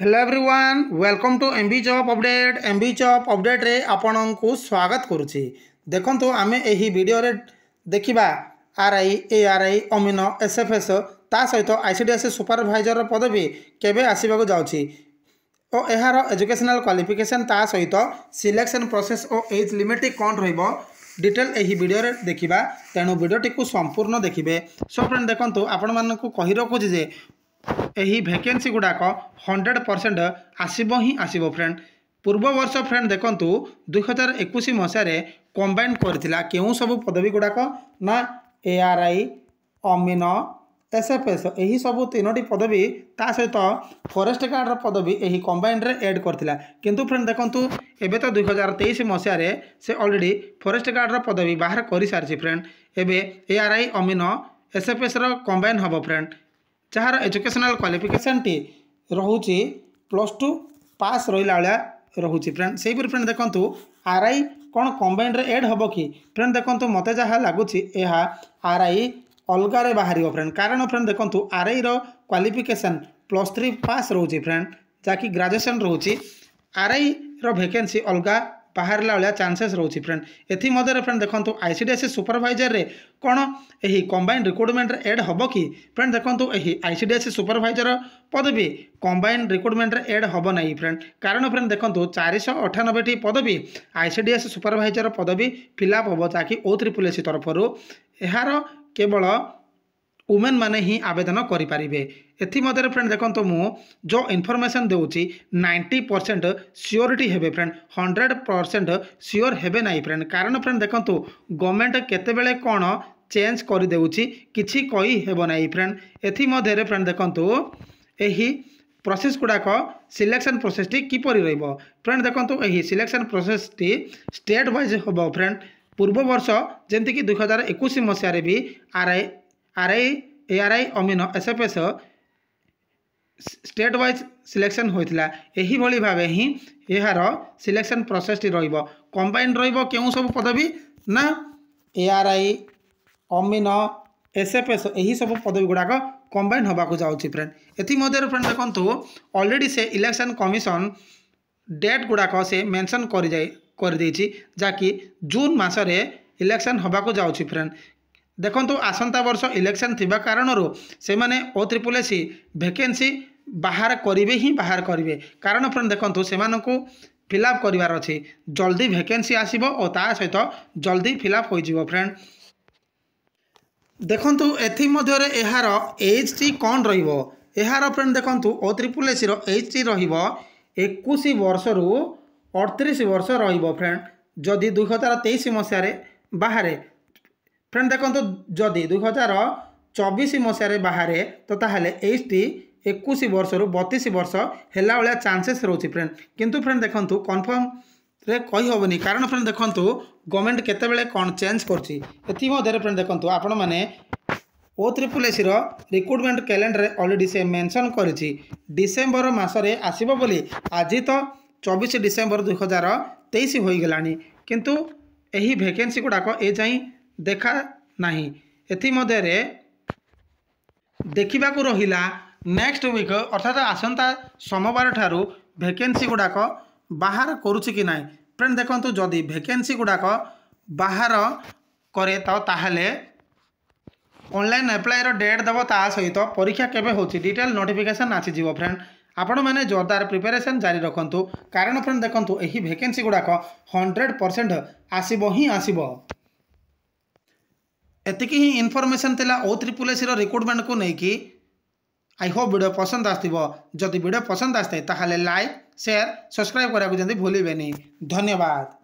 Hello everyone welcome to MB job update. MB job update रे आपन को स्वागत करुच्ची। देखंतु आमे एही वीडियो रे देखिबा आरआई एआरआई अमीनो एसएफएस ता सहित आईसीडीएस सुपरवाइजर पदवी केबे आसीबाको जाउची ओ एहार एजुकेशनल क्वालिफिकेशन ता सहित सिलेक्शन प्रोसेस ओ एज लिमिट कौन रहिबो डिटेल एही वीडियो रे देखिबा। तेणु वीडियोटी को संपूर्ण देखिबे। सो फ्रेंड देखंतु आपण मानकु कहि रखुची जे यही भैकेंसी गुड़ाक 100% आसब ही आसब फ्रेंड। पूर्व वर्ष फ्रेंड देखंतु 2021 मसीह कंबाइन करथिला केउ सब पदवी गुड़ाक ना एआरआई अमीनो एसएफएस यही सब तीनोटी पदवी ता सहित फॉरेस्ट गार्ड पदवी यही कंबाइन रे ऐड करथिला। किंतु फ्रेंड देखंतु एबे तो 2023 मसीह से ऑलरेडी फॉरेस्ट गार्ड पदवी बाहर कर सारी फ्रेंड। एबे एआरआई अमीनो एसएफएस कंबाइन हम friend jar educational qualification T रोचे +2 पास रहा भाया रोचे फ्रेंड। से फ्रेंड देखंतु आरआई कौन कंबाइन रे ऐड हम कि फ्रेंड देखंतु मते जहाँ लगुच आरआई अलगारे बाहर फ्रेंड। कारण फ्रेंड देखंतु आरआई रो क्वालिफिकेशन +3 पास रोचे फ्रेंड जहाँकि ग्रेजुएशन रोचे। आरआई रो वैकेंसी अलगा बाहर भाया चांसेस रोचे फ्रेंड। एथि मध्य फ्रेंड देखंतु आईसीडीएस सुपरवाइजर रे कौन यही कंबाइन रिक्रुटमेंट रे ऐड हम कि फ्रेंड देखंतु यही आईसीडीएस सुपरवाइजर पदवी कंबाइन रिक्रुटमेंट रे ऐड हम नहीं फ्रेंड। कारण फ्रेंड देखंतु 498 पदवी आईसीडीएस सुपरवाइजर पदवी फिलअप हम जहाँकि OSSC तरफ यार केवल वुमेन माने ही आवेदन करें। एमध्य फ्रेंड देखो मु जो इनफॉरमेशन देउची 90% सियोरिटी हेबे फ्रेंड 100% सियोर हेबे नहीं फ्रेंड। कारण फ्रेंड देखो गवर्नमेंट केतेबेले कौन चेंज कर देउची किछि कही हेबो नहीं फ्रेंड। एमध्य फ्रेंड देखो यही प्रोसेस गुड़ाक सिलेक्शन प्रोसेस टी किपरि रहइबो फ्रेंड। देखो यही सिलेक्शन प्रोसेस टी स्टेट वाइज हम फ्रेंड। पूर्व वर्ष जमती कि 2021 मसीह भी आरआई एआरआई अमीनो एसएफएस स्टेट वाइज सिलेक्शन होता यही भली भावे ही यार सिलेक्शन प्रोसेस टी रहिबो। कंबाइन रहिबो केउ सब पदवी ना एआरआई अमीनो एसएफएस यही सब पदवी गुड़ाक कंबाइन होबाकू जाउची फ्रेंड। एथि मध्य फ्रेंड देखंतु ऑलरेडी से इलेक्शन कमिशन डेट गुड़ाक से मेंशन कर देछि जाकि जून मासरे इलेक्शन होबाकू जाउची फ्रेंड। देखंतु आसंता वर्ष इलेक्शन थिबा कारणरू से माने OSSC वैकेंसी बाहर करिवे ही बाहर करिवे। कारण फ्रेंड देखंतु से मानकू फिलअप करिवार अछि जल्दी वैकेंसी आसीबो और ता सहित जल्दी फिलअप हो जिवो फ्रेंड। देखंतु एथि मध्य रे एहार एज टी कोन रहिबो एहार फ्रेंड देखंतु OSSC रो एज टी रहिबो 21 वर्ष रु 38 वर्ष रहिबो फ्रेंड। जदि 2023 मसीह बाहर फ्रेंड देखो जदि 2024 मसीह बाहर तो ताहले एज टी 21 वर्ष रु 32 वर्ष हैला वाला चांसेस रोचे फ्रेंड। किंतु फ्रेंड देखंतु कन्फर्म रे कही होबनी। कारण फ्रेंड देखंतु गवर्नमेंट केतेबेले कोन चेंज करछि एथि मधे फ्रेंड देखंतु आपण माने OSSC रो रिक्रुटमेंट कैलेंडर ऑलरेडी से मेंशन करछि डिसेंबर मासरे आसीबो बोली। आज तो 24 डिसेंबर 2023 हो गलानी किंतु यही वैकेंसी गुड़ाक ए जाई देखा नहीं। एथि मध्य देखा रहिला नेक्स्ट वीक अर्थात आसंता सोमवार ठारू वैकेंसी गुड़ाक बाहर करुछि कि नहीं फ्रेंड। देखंतु जदि वैकेंसी गुड़ाक बाहर करे तो ताहले ऑनलाइन अप्लाई रो डेट दबो ता सहित परीक्षा केबे होछि डिटेल नोटिफिकेशन आसी जिवो फ्रेंड। आपण माने जोरदार प्रिपरेशन जारी रखंतु। कारण फ्रेंड देखंतु एही वैकेंसी गुड़ाक 100% आसीबो ही आसीबो। एतिकी ही इनफॉरमेशन थिला OSSC रो रिक्रुटमेंट को नहीं कि आई होप वीडियो पसंद आस्तिबो। जदि वीडियो पसंद आस्ते ताहले लाइक शेयर सब्सक्राइब करा को जल्दी भूलिबेनी। धन्यवाद।